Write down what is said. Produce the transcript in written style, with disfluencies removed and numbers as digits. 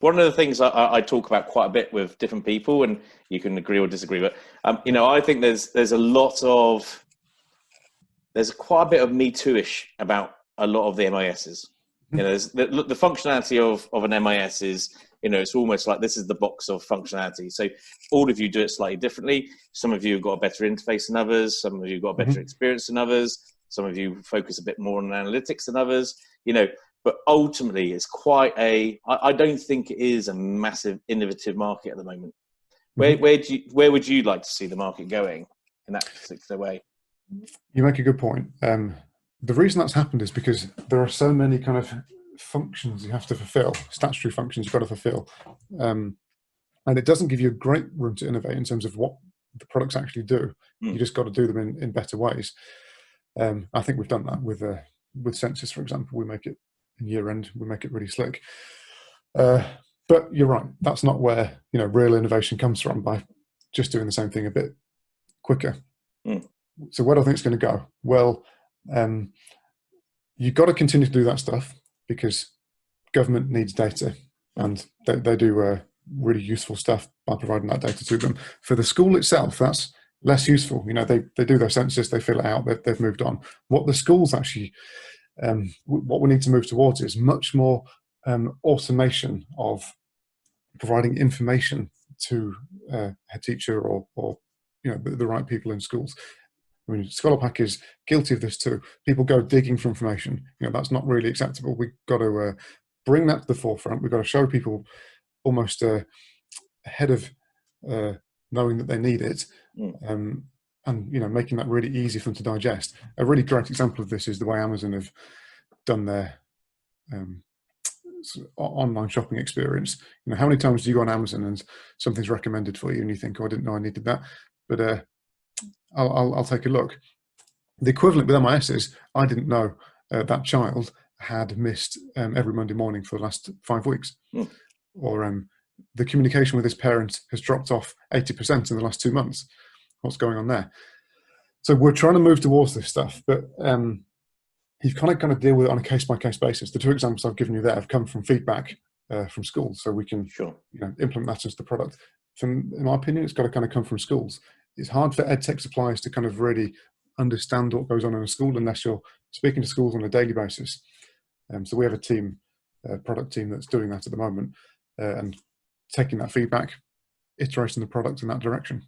One of the things I talk about quite a bit with different people, and you can agree or disagree, but I think there's quite a bit of Me Too-ish about a lot of the MISs. There's the functionality of an MIS is, it's almost like this is the box of functionality. So all of you do it slightly differently. Some of you have got a better interface than others. Some of you have got a better experience than others. Some of you focus a bit more on analytics than others, but ultimately it's I don't think it is a massive innovative market at the moment. Where would you like to see the market going in that particular way? You make a good point. The reason that's happened is because there are so many kind of functions you have to fulfill, statutory functions you've got to fulfill. And it doesn't give you a great room to innovate in terms of what the products actually do. You just got to do them in better ways. I think we've done that with Census, for example. We make it in year end, we make it really slick. But you're right, that's not where real innovation comes from, by just doing the same thing a bit quicker. So where do I think it's going to go? Well, you've got to continue to do that stuff because government needs data, and they do really useful stuff by providing that data to them. For the school itself, that's less useful. They do their census, they fill it out, they've moved on. What the schools actually, what we need to move towards is much more automation of providing information to a teacher or the right people in schools. I mean, ScholarPack is guilty of this too. People go digging for information. That's not really acceptable. We've got to bring that to the forefront. We've got to show people almost ahead of knowing that they need it, and making that really easy for them to digest. A really great example of this is the way Amazon have done their online shopping experience. How many times do you go on Amazon and something's recommended for you and you think, oh, I didn't know I needed that, but I'll take a look. The equivalent with MIS is, I didn't know that child had missed every Monday morning for the last 5 weeks. Or the communication with his parent has dropped off 80% in the last 2 months. What's going on there? So we're trying to move towards this stuff, but you've kind of deal with it on a case-by-case basis. The 2 examples I've given you there have come from feedback from schools, so we can implement that as the product. In my opinion, it's got to kind of come from schools. It's hard for EdTech suppliers to kind of really understand what goes on in a school unless you're speaking to schools on a daily basis. So we have a product team that's doing that at the moment, and taking that feedback, iterating the product in that direction.